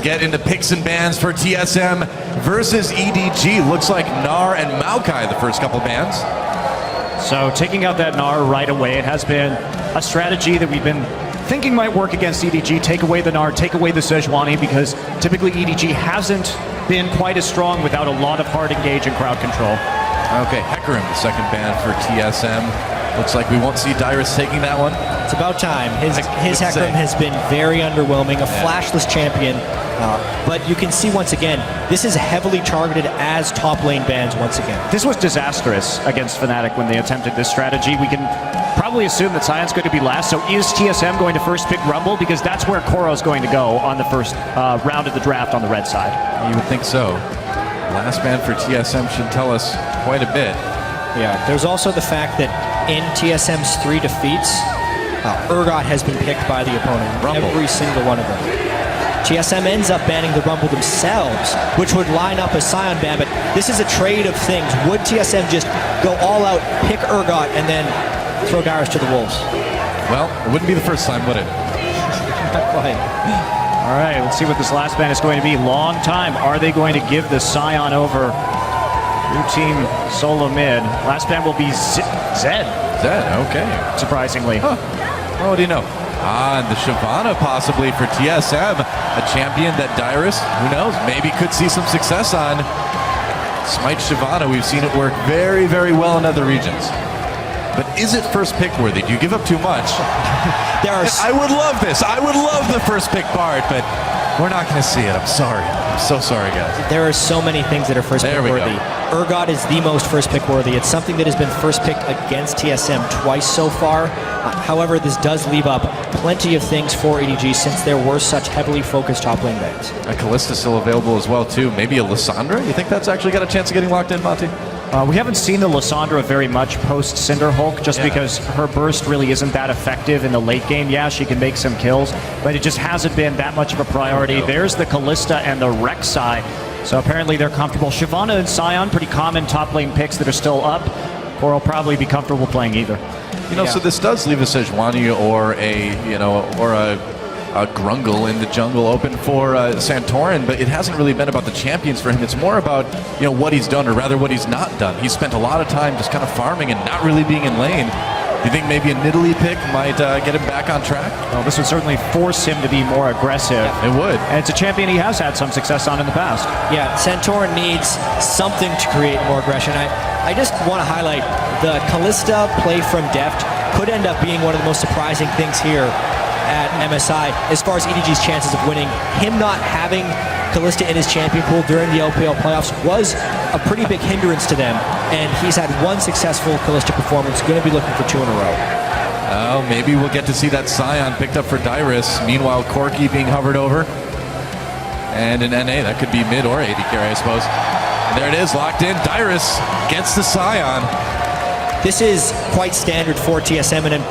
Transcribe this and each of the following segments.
get into picks and bans for TSM versus EDG. Looks like Gnar and Maokai the first couple bans. So taking out that Gnar right away, it has been a strategy that we've been thinking might work against EDG. Take away the Gnar, take away the Sejuani, because typically EDG hasn't been quite as strong without a lot of hard engage and crowd control. Okay, Hecarim, the second ban for TSM. Looks like we won't see Dyrus taking that one. It's about time. His Hecarim has been very underwhelming, a flashless champion. But you can see once again, this is heavily targeted as top lane bans once again. This was disastrous against Fnatic when they attempted this strategy. We can probably assume that Sion's going to be last. So is TSM going to first pick Rumble? Because that's where Koro's going to go on the first round of the draft on the red side. You would think so. Last ban for TSM should tell us quite a bit. Yeah, there's also the fact that in TSM's 3 defeats, Urgot has been picked by the opponent. Rumble. Every single one of them. TSM ends up banning the Rumble themselves, which would line up a Sion ban, but this is a trade of things. Would TSM just go all out, pick Urgot, and then throw Dyrus to the wolves? Well, it wouldn't be the first time, would it? Not quite. All right, let's see what this last ban is going to be. Long time. Are they going to give the Sion over? Blue team SoloMid. Last ban will be Zed. Zed, okay. Surprisingly. Huh. Well, what do you know? And the Shyvana possibly for TSM. A champion that Dyrus, who knows, maybe could see some success on. Smite Shyvana, we've seen it work very, very well in other regions. But is it first pick worthy? Do you give up too much? I would love this. I would love the first pick Bard, but we're not going to see it. I'm sorry. I'm so sorry, guys. There are so many things that are first pick worthy. Urgot is the most first pick worthy. It's something that has been first picked against TSM twice so far. However, this does leave up plenty of things for EDG since there were such heavily focused top lane bans. A Kalista still available as well, too. Maybe a Lissandra? You think that's actually got a chance of getting locked in, Monty? We haven't seen the Lissandra very much post Cinder Hulk, just because her burst really isn't that effective in the late game. Yeah, she can make some kills, but it just hasn't been that much of a priority. There's the Kalista and the Rek'Sai, so apparently they're comfortable. Shyvana and Sion, pretty common top lane picks that are still up, or will probably be comfortable playing either. You know, so this does leave a Sejuani or a Grungle in the jungle open for Santorin, but it hasn't really been about the champions for him. It's more about, you know, what he's done, or rather what he's not done. He's spent a lot of time just kind of farming and not really being in lane. Do you think maybe a Nidalee pick might get him back on track? Well, this would certainly force him to be more aggressive. Yeah, it would. And it's a champion he has had some success on in the past. Yeah, Santorin needs something to create more aggression. I just want to highlight the Kalista play from Deft could end up being one of the most surprising things here at MSI as far as EDG's chances of winning. Him not having Kalista in his champion pool during the LPL playoffs was a pretty big hindrance to them, and he's had one successful Kalista performance, going to be looking for 2 in a row. Oh, maybe we'll get to see that Sion picked up for Dyrus. Meanwhile, Corki being hovered over. And an NA, that could be mid or AD carry, I suppose. And there it is, locked in. Dyrus gets the Sion. This is quite standard for TSM, and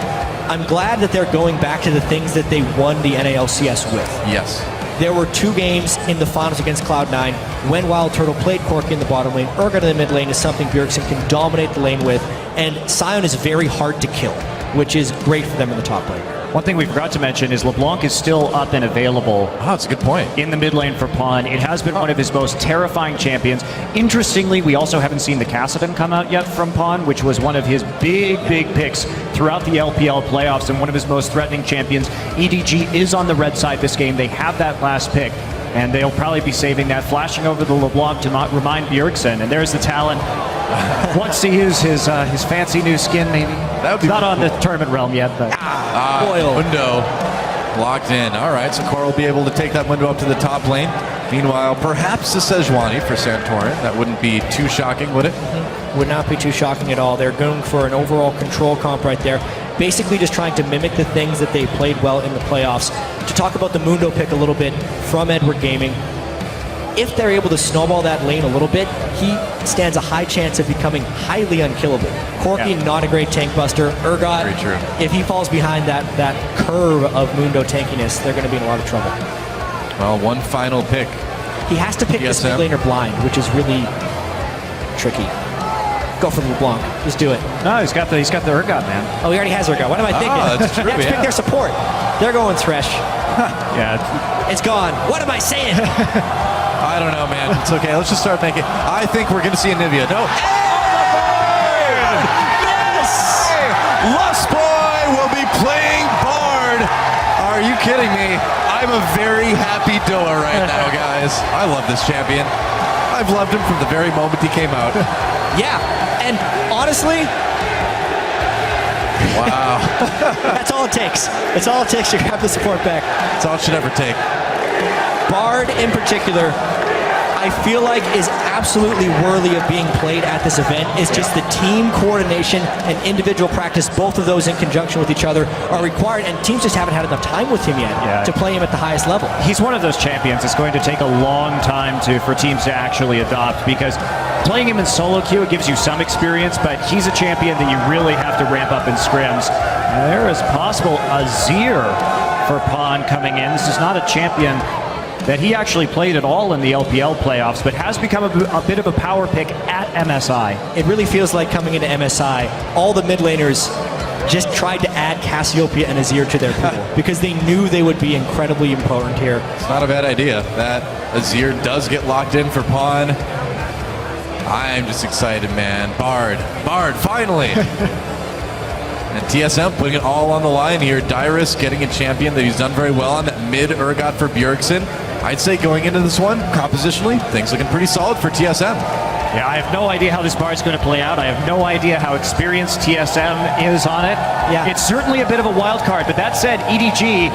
I'm glad that they're going back to the things that they won the NA LCS with. Yes. There were 2 games in the finals against Cloud9 when Wild Turtle played Corki in the bottom lane. Urgot in the mid lane is something Bjergsen can dominate the lane with, and Sion is very hard to kill, which is great for them in the top lane. One thing we forgot to mention is LeBlanc is still up and available. Oh, that's a good point. In the mid lane for Pawn. It has been one of his most terrifying champions. Interestingly, we also haven't seen the Kassadin come out yet from Pawn, which was one of his big picks throughout the LPL playoffs and one of his most threatening champions. EDG is on the red side this game. They have that last pick, and they'll probably be saving that, flashing over the LeBlanc to remind Bjergsen. And there's the Talon. Wants to use his fancy new skin, maybe. That would be not on the tournament realm yet, but Mundo locked in. All right, so Cor will be able to take that window up to the top lane. Meanwhile, perhaps the Sejuani for Santorin. That wouldn't be too shocking, would it? Would not be too shocking at all. They're going for an overall control comp right there. Basically just trying to mimic the things that they played well in the playoffs. To talk about the Mundo pick a little bit from Edward Gaming, if they're able to snowball that lane a little bit, he stands a high chance of becoming highly unkillable. Corki, not a great tank buster. Urgot, very true. If he falls behind that curve of Mundo tankiness, they're going to be in a lot of trouble. Well, one final pick. He has to pick this mid laner blind, which is really tricky. Go for LeBlanc. Just do it. No, he's got the Urgot, man. Oh, he already has Urgot. What am I thinking? That's true, They have to pick their support. They're going Thresh. Yeah. It's gone. What am I saying? I don't know, man. It's okay. Let's just start making. I think we're going to see Anivia. No. Yes! Lustboy will be playing Bard. Are you kidding me? I'm a very happy Doa right now, guys. I love this champion. I've loved him from the very moment he came out. Yeah, and honestly, Wow. that's all it takes. That's all it takes to grab the support back. That's all it should ever take. Bard in particular, I feel like is absolutely worthy of being played at this event. It's just the team coordination and individual practice, both of those in conjunction with each other, are required, and teams just haven't had enough time with him yet to play him at the highest level. He's one of those champions. It's going to take a long time for teams to actually adopt, because playing him in solo queue, it gives you some experience, but he's a champion that you really have to ramp up in scrims. There is possible Azir for Pawn coming in. This is not a champion that he actually played at all in the LPL playoffs, but has become a bit of a power pick at MSI. It really feels like coming into MSI, all the mid laners just tried to add Cassiopeia and Azir to their pool because they knew they would be incredibly important here. It's not a bad idea. That Azir does get locked in for Pawn. I'm just excited, man. Bard, finally. And TSM putting it all on the line here. Dyrus getting a champion that he's done very well on. That mid Urgot for Bjergsen. I'd say going into this one, compositionally, things looking pretty solid for TSM. Yeah, I have no idea how this Bard's going to play out. I have no idea how experienced TSM is on it. Yeah. It's certainly a bit of a wild card, but that said, EDG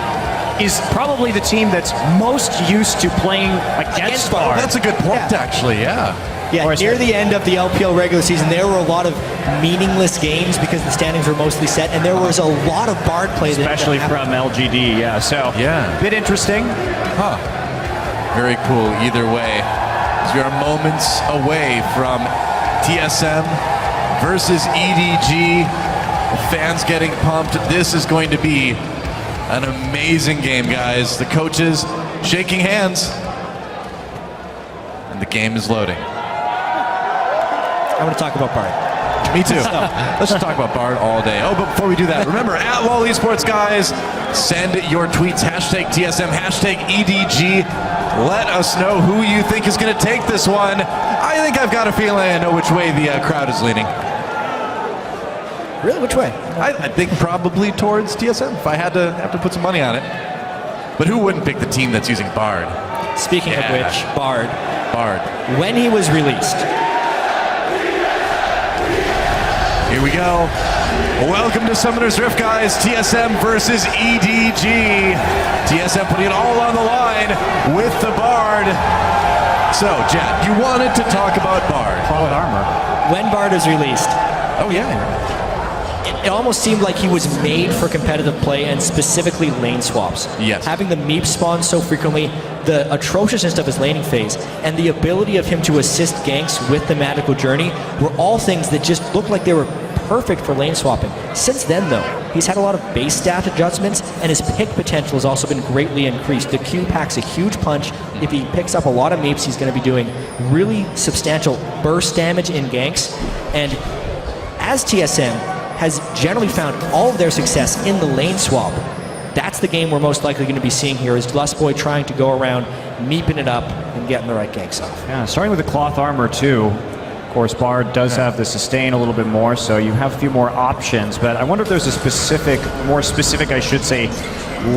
is probably the team that's most used to playing against Bard. That's a good point, actually, yeah. Yeah, near the end of the LPL regular season, there were a lot of meaningless games because the standings were mostly set, and there was a lot of Bard play. Especially from LGD, yeah. So, yeah. Bit interesting. Huh. Very cool either way. As we are moments away from TSM versus EDG. The fans getting pumped. This is going to be an amazing game, guys. The coaches shaking hands. And the game is loading. I want to talk about Bard. Me too. Let's just talk about Bard all day. Oh, but before we do that, remember, at Wall Esports, guys, send your tweets, hashtag TSM, hashtag EDG. Let us know who you think is going to take this one. I think I've got a feeling I know which way the crowd is leaning. Really? Which way? I think probably towards TSM, if I had to put some money on it. But who wouldn't pick the team that's using Bard? Speaking of which, Bard. Bard. When he was released, here we go. Welcome to Summoner's Rift, guys. TSM versus EDG. TSM putting it all on the line with the Bard. So, Jet, you wanted to talk about Bard. Cloth armor. when Bard was released, Oh, yeah. it almost seemed like he was made for competitive play and specifically lane swaps. Yes. Having the Meep spawn so frequently, the atrociousness of his laning phase, and the ability of him to assist ganks with the magical journey were all things that just looked like they were perfect for lane swapping. Since then, though, he's had a lot of base stat adjustments, and his pick potential has also been greatly increased. The Q packs a huge punch. If he picks up a lot of Meeps, he's going to be doing really substantial burst damage in ganks. And as TSM has generally found all of their success in the lane swap, that's the game we're most likely going to be seeing here, is Lustboy trying to go around, meeping it up, and getting the right ganks off. Yeah, starting with the cloth armor too. Of course, Bard does have the sustain a little bit more, so you have a few more options. But I wonder if there's a specific, more specific, I should say,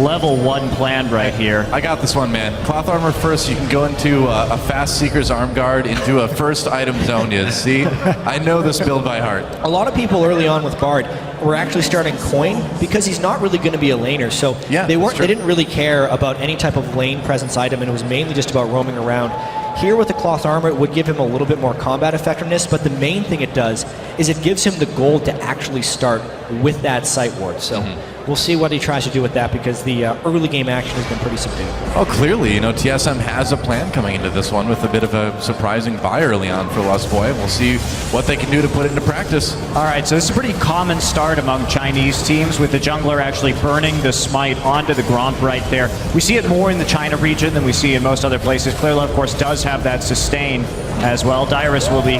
level 1 planned right here. I got this one, man. Cloth armor first, you can go into a fast seeker's arm guard into a first item zone. You see? I know this build by heart. A lot of people early on with Bard were actually starting Coin because he's not really going to be a laner. So yeah, they didn't really care about any type of lane presence item, and it was mainly just about roaming around. Here with the cloth armor, it would give him a little bit more combat effectiveness, but the main thing it does is it gives him the gold to actually start with that sight ward. So we'll see what he tries to do with that, because the early game action has been pretty subdued. Oh, clearly, you know, TSM has a plan coming into this one with a bit of a surprising buy early on for Lustboy. We'll see what they can do to put it into practice. All right, so this is a pretty common start among Chinese teams, with the jungler actually burning the smite onto the Gromp right there. We see it more in the China region than we see in most other places. Clearly, of course, does have that sustain as well. Dyrus will be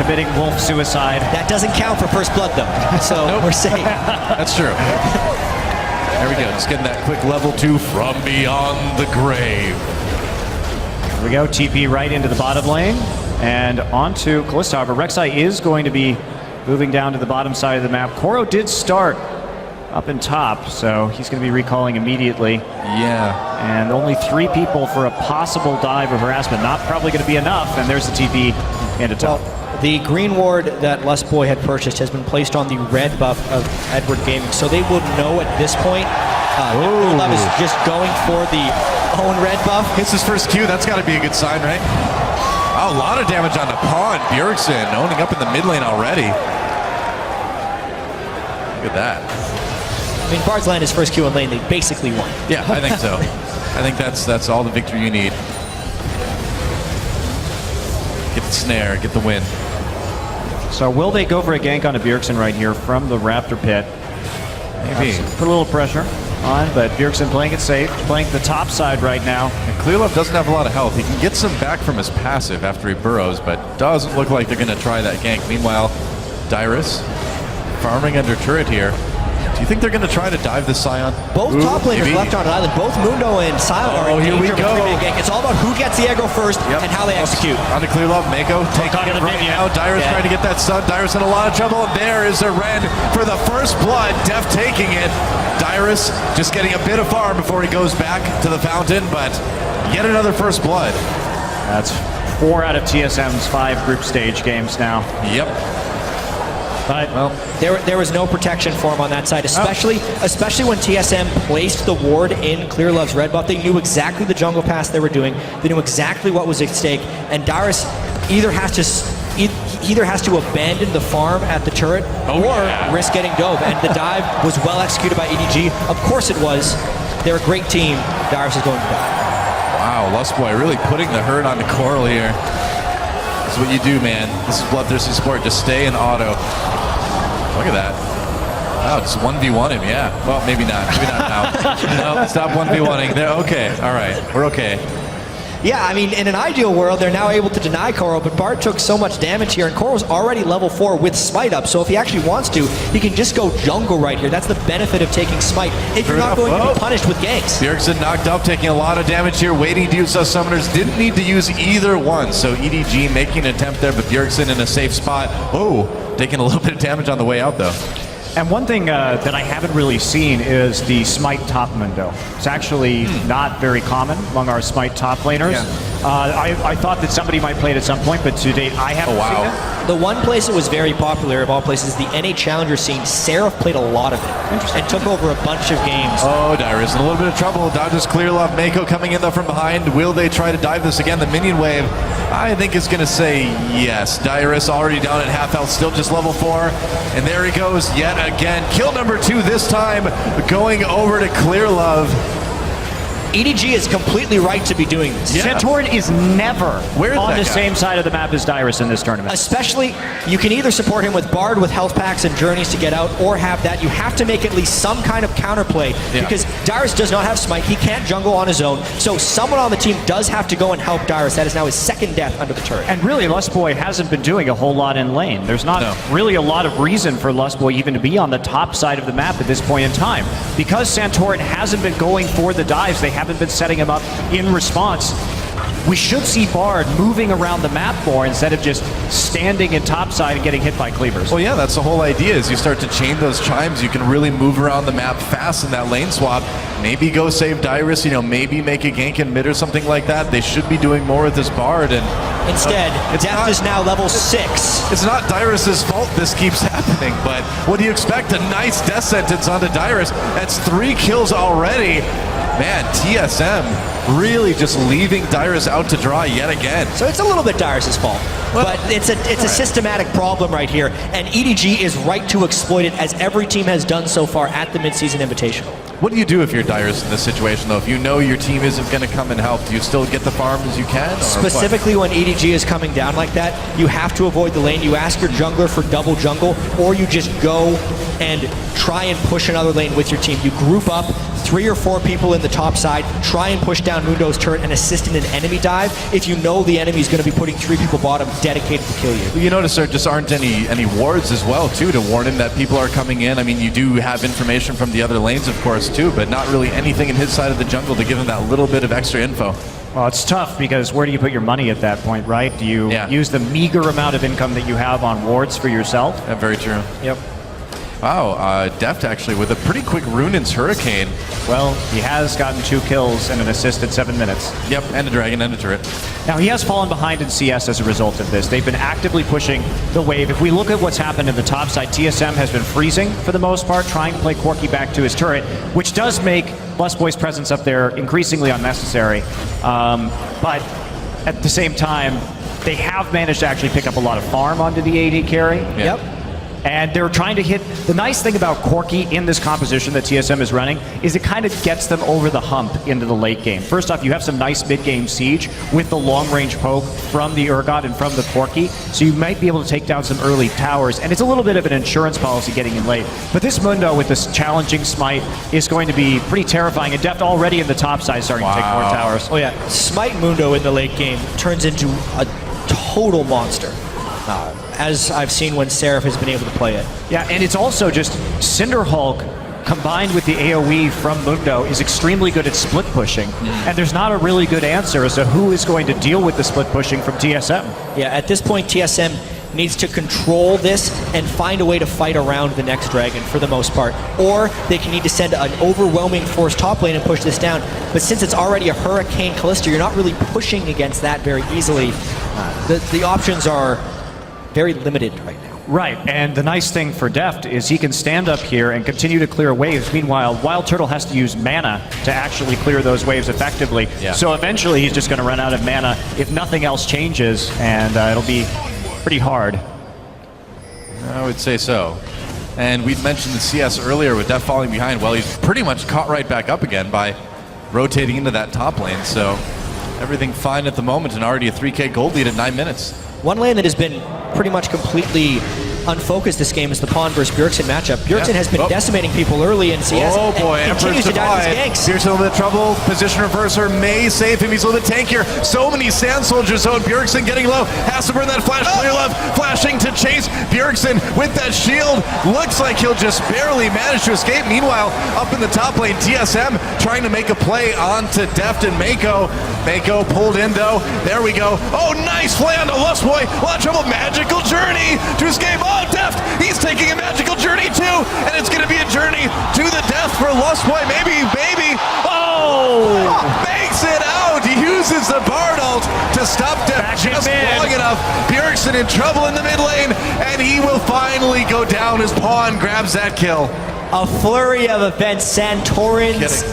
committing wolf suicide. That doesn't count for first blood, though, so we're safe. That's true. There we go. Just getting that quick level 2 from beyond the grave. Here we go. TP right into the bottom lane. And onto Kalista. However, Rek'Sai is going to be moving down to the bottom side of the map. Koro did start up in top, so he's going to be recalling immediately. Yeah. And only 3 people for a possible dive or harassment. Not probably going to be enough. And there's the TP into top. Well, the green ward that Lustboy had purchased has been placed on the red buff of Edward Gaming, so they would know at this point. Love is just going for the own red buff. Hits his first Q. That's got to be a good sign, right? Oh, a lot of damage on the pawn. Bjergsen owning up in the mid lane already. Look at that. I mean, Bard's land his first Q in lane. They basically won. Yeah, I think so. I think that's all the victory you need. Get the snare, get the win. So will they go for a gank on a Bjergsen right here from the Raptor pit? Maybe. Put a little pressure on, but Bjergsen playing it safe, playing the top side right now. And Clearlove doesn't have a lot of health. He can get some back from his passive after he burrows, but doesn't look like they're going to try that gank. Meanwhile, Dyrus farming under turret here. Do you think they're going to try to dive the Scion? Both top laners left on an island. Both Mundo and Silent are in here we danger go. of a 3-man gank. It's all about who gets the aggro first and how they execute. On to Clearlove, Mako taking it right now. Dyrus trying to get that stun. Dyrus in a lot of trouble, and there is a Ren for the first blood. Def taking it. Dyrus just getting a bit of farm before he goes back to the fountain, but yet another first blood. That's 4 out of TSM's 5 group stage games now. Yep. But well, there was no protection for him on that side, especially when TSM placed the ward in Clearlove's red buff. They knew exactly the jungle pass they were doing. They knew exactly what was at stake, and Dyrus either has to abandon the farm at the turret or risk getting dove. And the dive was well executed by EDG. Of course it was. They're a great team. Dyrus is going to die. Wow, Lustboy really putting the hurt on the Coral here. This is what you do, man. This is Bloodthirsty Sport. Just stay in auto. Look at that. Oh, just 1v1 him, yeah. Well, maybe not. Maybe not now. No, stop 1v1ing. They're okay. All right. We're okay. Yeah, I mean, in an ideal world, they're now able to deny Koro, but Bard took so much damage here, and Koro's already level 4 with Smite up, so if he actually wants to, he can just go jungle right here. That's the benefit of taking Smite, if you're not going to be punished with ganks. Bjergsen knocked up, taking a lot of damage here, waiting to use those summoners. Didn't need to use either one, so EDG making an attempt there, but Bjergsen in a safe spot. Oh, taking a little bit of damage on the way out, though. And one thing that I haven't really seen is the Smite top Mundo. It's actually not very common among our Smite top laners. Yeah. I thought that somebody might play it at some point, but to date I haven't seen it. The one place it was very popular of all places, the NA Challenger scene, Seraph played a lot of it and took over a bunch of games. Oh, Dyrus in a little bit of trouble. Dodges Clearlove. Mako coming in though from behind. Will they try to dive this again? The minion wave, I think, is going to say yes. Dyrus already down at half health, still just level 4. And there he goes yet again. Kill number 2 this time, going over to Clearlove. EDG is completely right to be doing this. Yeah. Santorin is never on the same side of the map as Dyrus in this tournament. Especially, you can either support him with Bard with health packs and journeys to get out, or have that. You have to make at least some kind of counterplay, because Dyrus does not have Smite. He can't jungle on his own, so someone on the team does have to go and help Dyrus. That is now his second death under the turret. And really, Lustboy hasn't been doing a whole lot in lane. There's not really a lot of reason for Lustboy even to be on the top side of the map at this point in time. Because Santorin hasn't been going for the dives, they haven't been setting him up in response. We should see Bard moving around the map more instead of just standing in topside and getting hit by cleavers. Well, yeah, that's the whole idea. Is you start to chain those chimes, you can really move around the map fast in that lane swap. Maybe go save Dyrus, maybe make a gank in mid or something like that. They should be doing more with this Bard. And instead, Deft is now level 6. It's not Dyrus's fault this keeps happening, but what do you expect? A nice death sentence onto Dyrus. That's 3 kills already. Man, TSM really just leaving Dyrus out to dry yet again. So it's a little bit Dyrus' fault, but it's a systematic problem right here, and EDG is right to exploit it, as every team has done so far at the midseason Invitational. What do you do if you're Dyrus in this situation, though? If you know your team isn't going to come and help, do you still get the farm as you can? Specifically when EDG is coming down like that, you have to avoid the lane. You ask your jungler for double jungle, or you just go and try and push another lane with your team. You group up 3 or 4 people in the top side, try and push down Mundo's turret and assist in an enemy dive if you know the enemy's going to be putting 3 people bottom dedicated to kill you. You notice there just aren't any wards as well, too, to warn him that people are coming in. I mean, you do have information from the other lanes, of course, too, but not really anything in his side of the jungle to give him that little bit of extra info. Well, it's tough because where do you put your money at that point, right? Do you use the meager amount of income that you have on wards for yourself? Yeah, very true. Yep. Wow, Deft actually with a pretty quick Runin's Hurricane. Well, he has gotten 2 kills and an assist at 7 minutes. Yep, and a dragon and a turret. Now, he has fallen behind in CS as a result of this. They've been actively pushing the wave. If we look at what's happened in the top side, TSM has been freezing for the most part, trying to play Corki back to his turret, which does make Lustboy's presence up there increasingly unnecessary. But at the same time, they have managed to actually pick up a lot of farm onto the AD carry. Yep. And they're trying to hit. The nice thing about Corki in this composition that TSM is running is it kind of gets them over the hump into the late game. First off, you have some nice mid-game siege with the long-range poke from the Urgot and from the Corki, so you might be able to take down some early towers, and it's a little bit of an insurance policy getting in late. But this Mundo with this challenging smite is going to be pretty terrifying, and Deft already in the top side starting to take more towers. Oh yeah, Smite Mundo in the late game turns into a total monster. As I've seen when Seraph has been able to play it. Yeah, and it's also just Cinder Hulk combined with the AoE from Mundo is extremely good at split pushing. And there's not a really good answer as to who is going to deal with the split pushing from TSM. Yeah, at this point TSM needs to control this and find a way to fight around the next dragon for the most part. Or they can need to send an overwhelming force top lane and push this down. But since it's already a Hurricane Kalista, you're not really pushing against that very easily. The options are very limited right now. Right, and the nice thing for Deft is he can stand up here and continue to clear waves. Meanwhile, Wild Turtle has to use mana to actually clear those waves effectively. Yeah. So eventually he's just going to run out of mana if nothing else changes, and it'll be pretty hard. I would say so. And we'd mentioned the CS earlier with Deft falling behind. Well, he's pretty much caught right back up again by rotating into that top lane. So everything fine at the moment, and already a 3K gold lead at 9 minutes. One lane that has been pretty much completely unfocused this game is the Pawn versus Bjergsen matchup. Bjergsen has been decimating people early in CS. Oh boy, and continues to die to his ganks. Bjergsen a little bit of trouble. Position reverser may save him. He's a little bit tankier. So many Sand Soldiers zone. Bjergsen getting low. Has to burn that flash. Clear left. Flashing to chase Bjergsen with that shield. Looks like he'll just barely manage to escape. Meanwhile, up in the top lane, TSM trying to make a play onto Deft and Mako. Mako pulled in though. There we go. Oh, nice play onto Lustboy. A lot of trouble. Magical journey to escape. Oh, Deft. He's taking a magical journey too. And it's going to be a journey to the death for Lustboy. Maybe. Oh! Makes it out. He uses the Bard ult to stop Deft just long enough. Bjergsen in trouble in the mid lane. And he will finally go down as Pawn grabs that kill. A flurry of events. Santorin's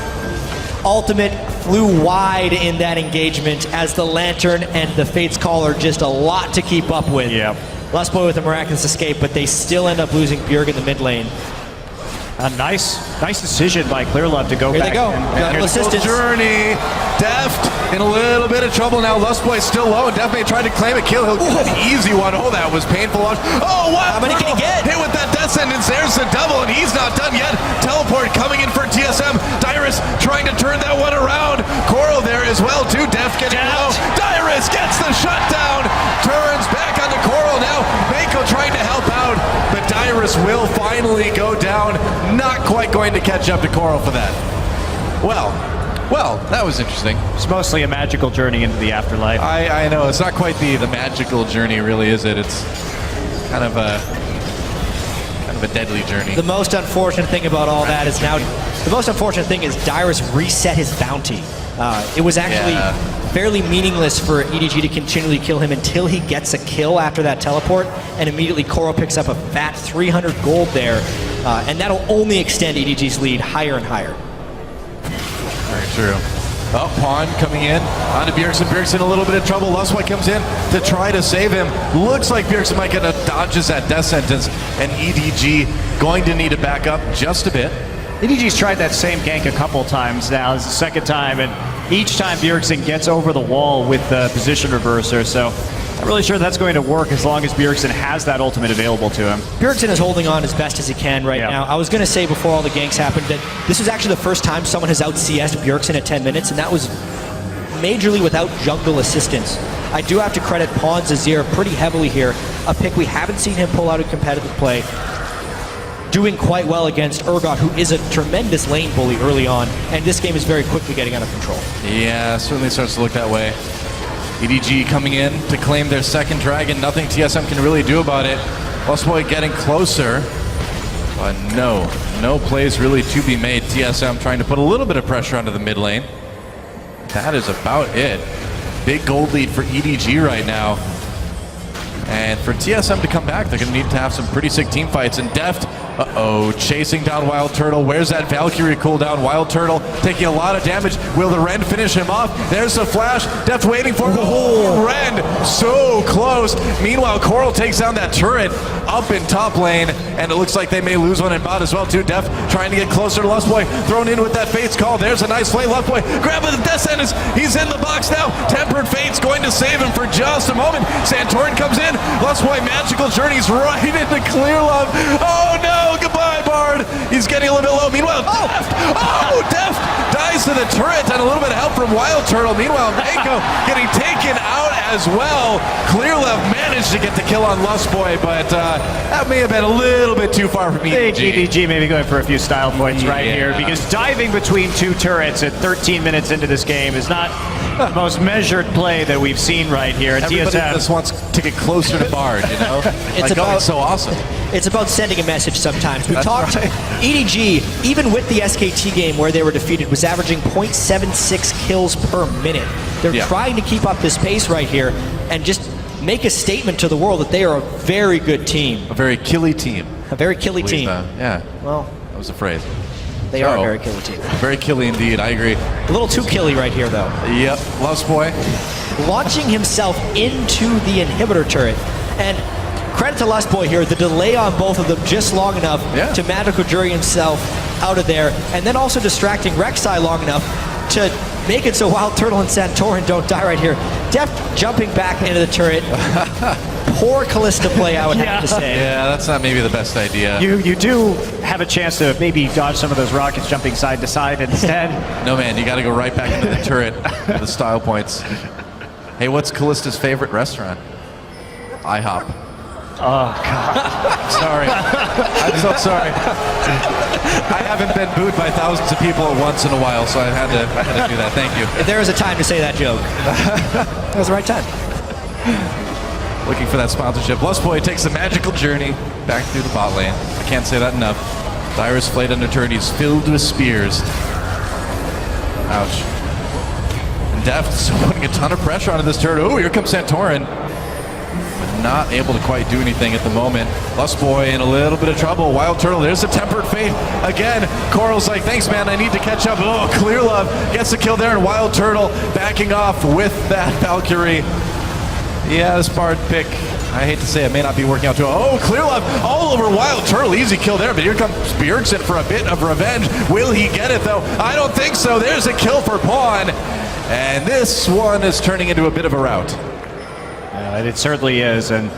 ultimate flew wide in that engagement as the Lantern and the Fate's Call are just a lot to keep up with. Yeah. Lustboy with a miraculous escape, but they still end up losing Bjerg in the mid lane. A nice decision by Clearlove to go Here back. They go. And here's the journey. Deft in a little bit of trouble now. Lustboy still low, and Deft may try to claim a kill. He'll get an easy one. Oh, that was painful. Oh, wow. How many can he get? Hit with that death sentence. There's the double, and he's not done yet. Teleport coming in for TSM. Dyrus trying to turn that one around. Coral there as well, too. Deft getting low. Dyrus gets the shutdown. Turns back onto Coral now. Mako trying to help out, but Dyrus will finally go down. Not quite going to catch up to Coral for that. Well, that was interesting. It's mostly a magical journey into the afterlife. I know, it's not quite the magical journey, really, is it? It's kind of a deadly journey. The most unfortunate thing about all that is now, the most unfortunate thing is Dyrus reset his bounty. It was actually fairly meaningless for EDG to continually kill him until he gets a kill after that teleport, and immediately Coral picks up a fat 300 gold there, and that'll only extend EDG's lead higher and higher. Very true. Oh, Pawn coming in onto Bjergsen. Bjergsen a little bit of trouble. Lustboy comes in to try to save him. Looks like Bjergsen might get dodges that death sentence, and EDG going to need to back up just a bit. EDG's tried that same gank a couple times now. It's the second time, and each time Bjergsen gets over the wall with the position reverser, so Not really sure that's going to work as long as Bjergsen has that ultimate available to him. Bjergsen is holding on as best as he can right now. I was going to say before all the ganks happened that this was actually the first time someone has out-CS'd Bjergsen at 10 minutes, and that was majorly without jungle assistance. I do have to credit Pawn's Azir pretty heavily here, a pick we haven't seen him pull out in competitive play. Doing quite well against Urgot, who is a tremendous lane bully early on, and this game is very quickly getting out of control. Yeah, certainly starts to look that way. EDG coming in to claim their second dragon. Nothing TSM can really do about it. Lustboy getting closer, but no plays really to be made. TSM trying to put a little bit of pressure onto the mid lane. That is about it. Big gold lead for EDG right now. And for TSM to come back, they're going to need to have some pretty sick team fights. And Deft, chasing down Wild Turtle. Where's that Valkyrie cooldown? Wild Turtle taking a lot of damage. Will the Ren finish him off? There's the flash. Deft waiting for the Ren. So close. Meanwhile, Coral takes down that turret up in top lane. And it looks like they may lose one in bot as well, too. Deft trying to get closer to Lustboy. Thrown in with that Fate's Call. There's a nice play. Lustboy grabbing the Death Sentence. He's in the box now. Tempered Fate's going to save him for just a moment. Santorin comes in. Lustboy magical journeys right into Clear Love. Oh no, goodbye Bard. He's getting a little bit low. Meanwhile, Deft dies to the turret and a little bit of help from Wild Turtle. Meanwhile, Mako getting taken out as well. Clear Love managed to get the kill on Lustboy, but that may have been a little bit too far from EDG. EDG maybe going for a few style points right here, because diving between two turrets at 13 minutes into this game is not the most measured play that we've seen right here. Everybody TSM just wants to get closer to Bard, you know? It's so awesome. It's about sending a message sometimes. We talked EDG, even with the SKT game where they were defeated, was averaging 0.76 kills per minute. They're trying to keep up this pace right here and just make a statement to the world that they are a very good team. A very killy team. A very killy team. Yeah. Well, that was the phrase. They are a very killy team. Very killy indeed, I agree. A little too killy right here, though. Yep, Lustboy. Launching himself into the inhibitor turret. And credit to Lustboy here, the delay on both of them just long enough to magical jury himself out of there, and then also distracting Rek'Sai long enough to make it so Wild Turtle and Santorin don't die right here. Deft jumping back into the turret. Poor Kalista play, I would have to say. Yeah, that's not maybe the best idea. You do have a chance to maybe dodge some of those rockets jumping side to side instead. No, man, you got to go right back into the turret for the style points. Hey, what's Kalista's favorite restaurant? IHOP. Oh, God. Sorry. I'm so sorry. I haven't been booed by thousands of people once in a while, so I had to do that. Thank you. If there was a time to say that joke, that was the right time. Looking for that sponsorship. Lustboy takes the magical journey back through the bot lane. I can't say that enough. Dyrus flayed under turret. He's filled with spears. Ouch. And Deft's putting a ton of pressure onto this turret. Oh, here comes Santorin. But not able to quite do anything at the moment. Lustboy in a little bit of trouble. Wild Turtle, there's a tempered fate. Again, Coral's like, thanks, man, I need to catch up. Oh, Clear Love gets the kill there, and Wild Turtle backing off with that Valkyrie. Yeah, this Bard pick, I hate to say it, may not be working out too well. Oh, Clear Love all over Wild Turtle. Easy kill there, but here comes Bjergsen for a bit of revenge. Will he get it, though? I don't think so. There's a kill for Pawn. And this one is turning into a bit of a rout. It certainly is. And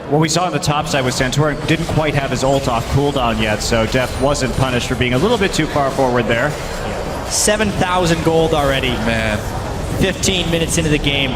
what we saw on the top side with Santorin didn't quite have his ult off cooldown yet, so Deft wasn't punished for being a little bit too far forward there. 7,000 gold already. Man. 15 minutes into the game.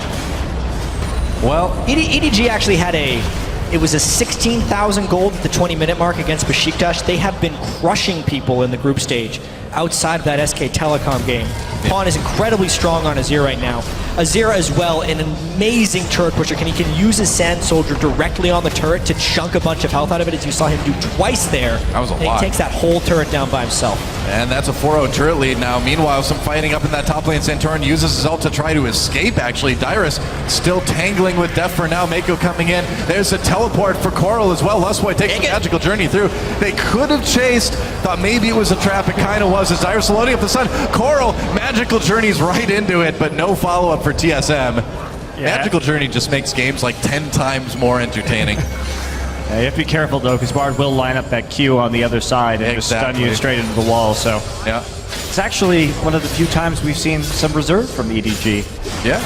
Well, EDG actually had it was a 16,000 gold at the 20-minute mark against Besiktas. They have been crushing people in the group stage outside of that SK Telecom game. Pawn is incredibly strong on Azir right now. Azir as well, an amazing turret pusher. He can use his Sand Soldier directly on the turret to chunk a bunch of health out of it, as you saw him do twice there. That was a lot. He takes that whole turret down by himself. And that's a 4-0 turret lead now. Meanwhile, some fighting up in that top lane. Santorin uses his ult to try to escape, actually. Dyrus still tangling with Deft for now. Mako coming in. There's a teleport for Coral as well. Lustboy takes the magical journey through. They could have chased. Thought maybe it was a trap. It kind of was, as Dyrus loading up the sun. Coral, magical journeys right into it, but no follow-up for TSM. Magical journey just makes games like 10 times more entertaining. You have to be careful, though, because Bard will line up that Q on the other side and just stun you straight into the wall. So it's actually one of the few times we've seen some reserve from EDG. Yeah.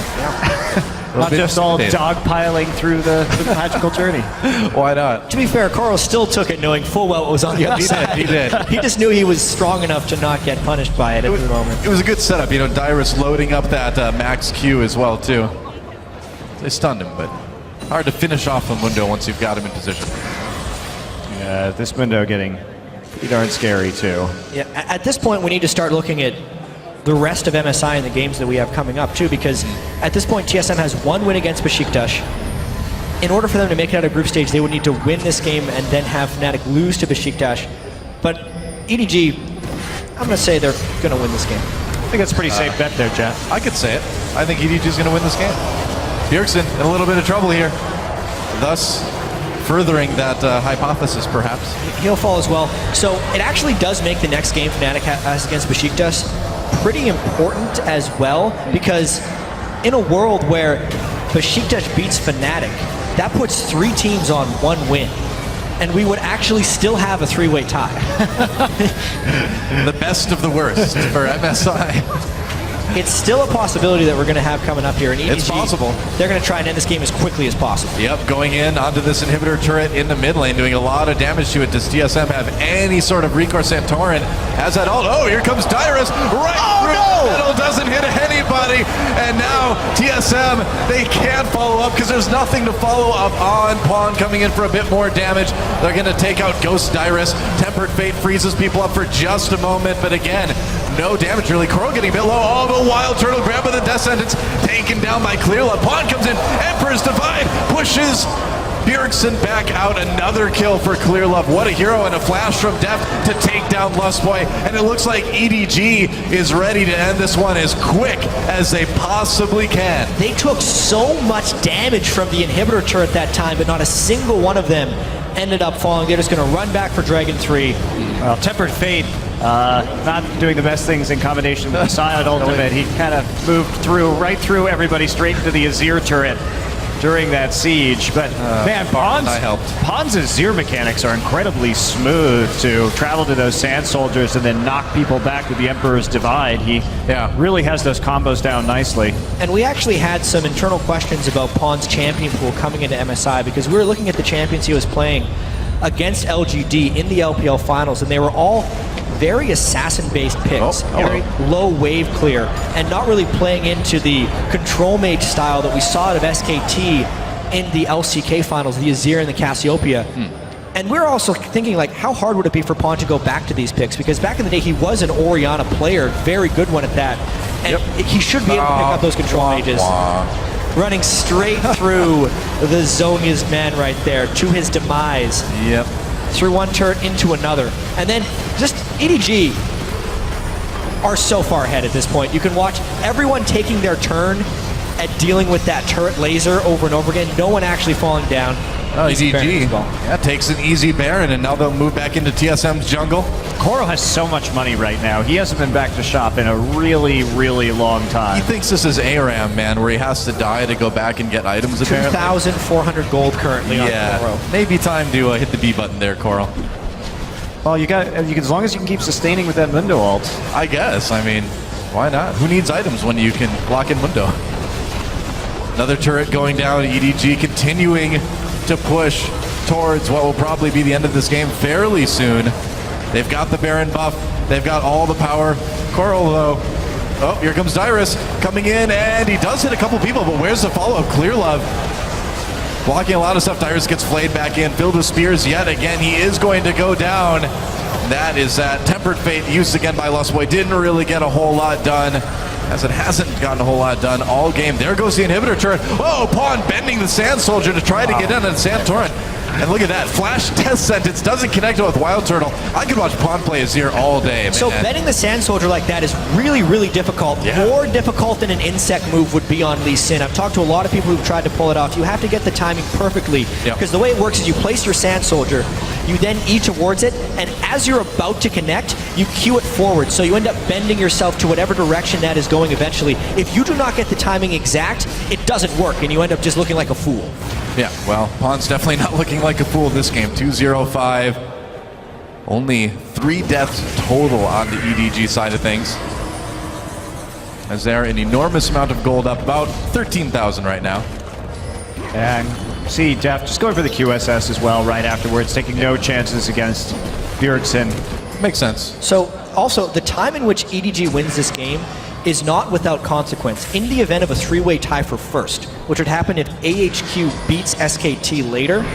Not just all dogpiling through the magical journey. Why not? To be fair, Coral still took it knowing full well what was on the other side. He did. He just knew he was strong enough to not get punished by it at the moment. It was a good setup. Dyrus loading up that max Q as well, too. They stunned him, but hard to finish off a Mundo once you've got him in position. Yeah, this Mundo getting pretty darn scary, too. Yeah, at this point, we need to start looking at the rest of MSI and the games that we have coming up, too, because at this point, TSM has one win against Besiktas. In order for them to make it out of group stage, they would need to win this game and then have Fnatic lose to Besiktas. But EDG, I'm going to say they're going to win this game. I think that's a pretty safe bet there, Jeff. I could say it. I think EDG is going to win this game. Bjergsen in a little bit of trouble here, thus furthering that hypothesis, perhaps. He'll fall as well. So it actually does make the next game Fnatic has against Besiktas pretty important as well, because in a world where Besiktas beats Fnatic, that puts 3 teams on 1 win. And we would actually still have a 3-way tie. The best of the worst for MSI. It's still a possibility that we're going to have coming up here. And EDG, it's possible. They're going to try and end this game as quickly as possible. Yep, going in onto this inhibitor turret in the mid lane, doing a lot of damage to it. Does TSM have any sort of recourse? Santorin has that ult. Oh, here comes Dyrus. Right through the middle, doesn't hit anybody. And now TSM, they can't follow up because there's nothing to follow up on. Pawn coming in for a bit more damage. They're going to take out Ghost Dyrus. Tempered Fate freezes people up for just a moment, but again, no damage really. Coral getting a bit low. Oh, the Wild Turtle grab by the Death Sentence, taken down by Clearlove. Pawn comes in. Emperor's Divide pushes Bjergsen back out. Another kill for Clearlove. What a hero, and a flash from Deft to take down Lustboy. And it looks like EDG is ready to end this one as quick as they possibly can. They took so much damage from the inhibitor turret that time, but not a single one of them ended up falling. They're just going to run back for Dragon 3. Well, Tempered Fate, not doing the best things in combination with the Silent Ultimate. He kind of moved right through everybody straight into the Azir turret during that siege. But man, Pon's Azir mechanics are incredibly smooth to travel to those Sand Soldiers and then knock people back with the Emperor's Divide. He really has those combos down nicely. And we actually had some internal questions about Pon's champion pool coming into MSI, because we were looking at the champions he was playing against LGD in the LPL finals, and they were all very assassin-based picks, very low wave clear, and not really playing into the control mage style that we saw out of SKT in the LCK finals, the Azir and the Cassiopeia. And we're also thinking, like, how hard would it be for Pawn to go back to these picks? Because back in the day, he was an Orianna player, very good one at that, and he should be able to pick up those control mages. Running straight through the Zhonya's man right there to his demise. Yep. Through one turret into another. And then just EDG are so far ahead at this point. You can watch everyone taking their turn at dealing with that turret laser over and over again. No one actually falling down. Oh, EDG takes an easy Baron, and now they'll move back into TSM's jungle. Coral has so much money right now. He hasn't been back to shop in a really, really long time. He thinks this is ARAM, man, where he has to die to go back and get items, apparently. 2,400 gold currently on Coral. Maybe time to hit the B button there, Coral. Well, you got as long as you can keep sustaining with that Mundo ult. I guess. I mean, why not? Who needs items when you can lock in Mundo? Another turret going down. EDG continuing to push towards what will probably be the end of this game fairly soon. They've got the Baron buff. They've got all the power. Coral, though. Oh, here comes Dyrus coming in, and he does hit a couple people, but where's the follow-up? Clearlove blocking a lot of stuff. Dyrus gets flayed back in, filled with spears yet again. He is going to go down. That is that Tempered Fate used again by Lustboy. Didn't really get a whole lot done, as it hasn't gotten a whole lot done all game. There goes the inhibitor turret. Oh, Pawn bending the Sand Soldier to try to get in on Santorin. And look at that, flash Death Sentence doesn't connect with Wild Turtle. I could watch Pawn play Azir all day, man. So bending the Sand Soldier like that is really, really difficult. More difficult than an insect move would be on Lee Sin. I've talked to a lot of people who've tried to pull it off. You have to get the timing perfectly, because the way it works is you place your Sand Soldier, you then E towards it, and as you're about to connect, you cue it forward. So you end up bending yourself to whatever direction that is going eventually. If you do not get the timing exact, it doesn't work, and you end up just looking like a fool. Yeah, well, Pawn's definitely not looking like a fool in this game. 2-0-5. Only 3 deaths total on the EDG side of things. as they're an enormous amount of gold up, about 13,000 right now. And see Deft just going for the QSS as well right afterwards, taking no chances against Bjergsen. Makes sense. So also, the time in which EDG wins this game is not without consequence. In the event of a three-way tie for first, which would happen if AHQ beats SKT later,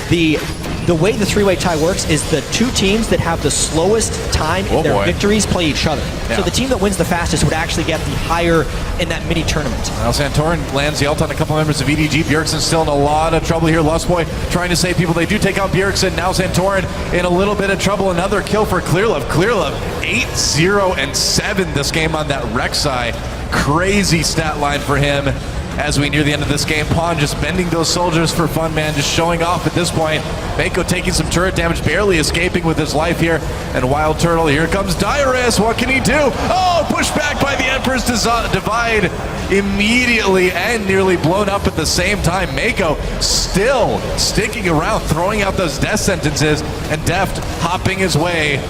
the way the three-way tie works is the two teams that have the slowest time in their victories play each other. Yeah. So the team that wins the fastest would actually get the higher in that mini tournament. Now Santorin lands the ult on a couple members of EDG. Bjergsen still in a lot of trouble here. Lustboy trying to save people. They do take out Bjergsen. Now Santorin in a little bit of trouble. Another kill for Clearlove. Clearlove 8-0-7 this game on that Rek'Sai. Crazy stat line for him. As we near the end of this game, Pawn just bending those soldiers for fun, man, just showing off at this point. Mako taking some turret damage, barely escaping with his life here. And Wild Turtle, here comes Dyrus. What can he do? Oh, pushed back by the Emperor's Divide immediately and nearly blown up at the same time. Mako still sticking around, throwing out those death sentences, and Deft hopping his way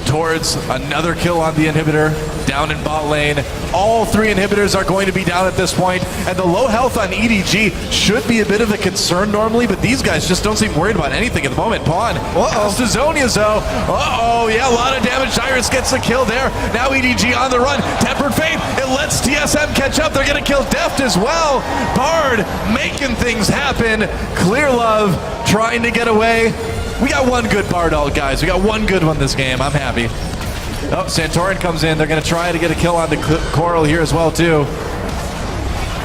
towards another kill on the inhibitor down in bot lane. All three inhibitors are going to be down at this point, and the low health on EDG should be a bit of a concern normally, but these guys just don't seem worried about anything at the moment. Pawn has to Zonia's though. Yeah, a lot of damage. Dyrus gets the kill there. Now EDG on the run. Tempered Fate, it lets TSM catch up. They're gonna kill Deft as well. Bard making things happen. Clearlove trying to get away. We got one good Bard ult, guys. We got one good one this game. I'm happy. Oh, Santorin comes in. They're going to try to get a kill on the Coral here as well, too.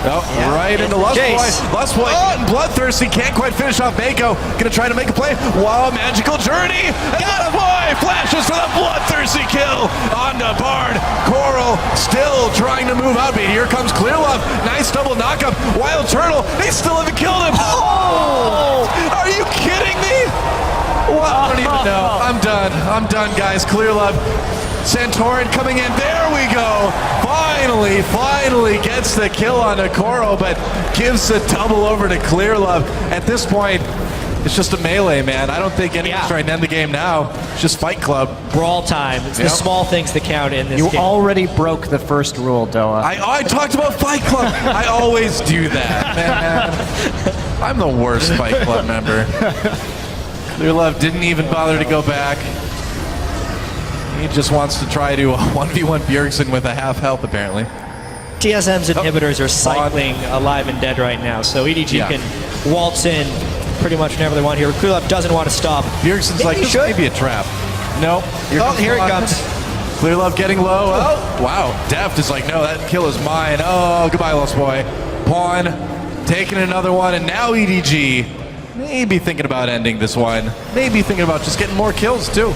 Oh, yeah, right into Lustboy. Lustboy getting bloodthirsty. Can't quite finish off Mako. Going to try to make a play. Wow, magical journey. Got a boy. Flashes for the bloodthirsty kill onto Bard. Coral still trying to move out, but here comes Clearlove. Nice double knockup. Wild Turtle. They still haven't killed him. Oh! Are you kidding me? Well, I don't even know. I'm done. I'm done, guys. Clearlove. Santorin coming in. There we go. Finally gets the kill on Okoro, but gives the double over to Clearlove. At this point, it's just a melee, man. I don't think anyone's trying to end the game now. It's just Fight Club. Brawl time. It's the small things that count in this game. You already broke the first rule, Doa. I talked about Fight Club. I always do that, man. I'm the worst Fight Club member. Clearlove didn't even bother to go back. He just wants to try to 1v1 Bjergsen with a half health, apparently. TSM's inhibitors are cycling alive and dead right now, so EDG can waltz in pretty much whenever they want here. Clearlove doesn't want to stop. Bjergsen's like, this may be a trap. No. Here it comes. Clearlove getting low. Oh, wow. Deft is like, no, that kill is mine. Oh, goodbye, Lustboy. Pawn taking another one, and now EDG maybe thinking about ending this one. Maybe thinking about just getting more kills, too.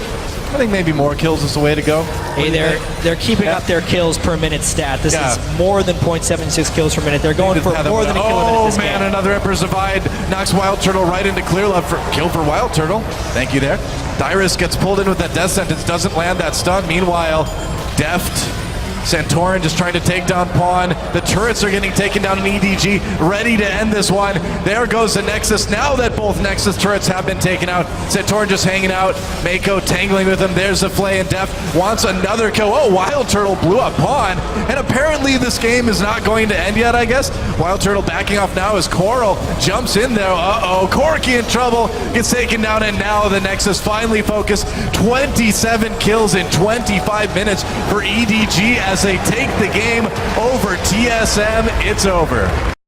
I think maybe more kills is the way to go. Hey, they're keeping up their kills per minute stat. This is more than 0.76 kills per minute. They're going for more than a kill a minute this game. Another Emperor's Divide knocks Wild Turtle right into Clearlove for kill for Wild Turtle. Thank you there. Dyrus gets pulled in with that death sentence, doesn't land that stun. Meanwhile, Deft, Santorin just trying to take down Pawn. The turrets are getting taken down in EDG, ready to end this one. There goes the Nexus. Now that both Nexus turrets have been taken out, Santorin just hanging out. Mako tangling with him. There's the Flay, and Deft wants another kill. Oh, Wild Turtle blew up Pawn. And apparently this game is not going to end yet, I guess. Wild Turtle backing off now as Coral jumps in there. Uh-oh, Corky in trouble. Gets taken down, and now the Nexus finally focused. 27 kills in 25 minutes for EDG as they take the game over TSM. It's over.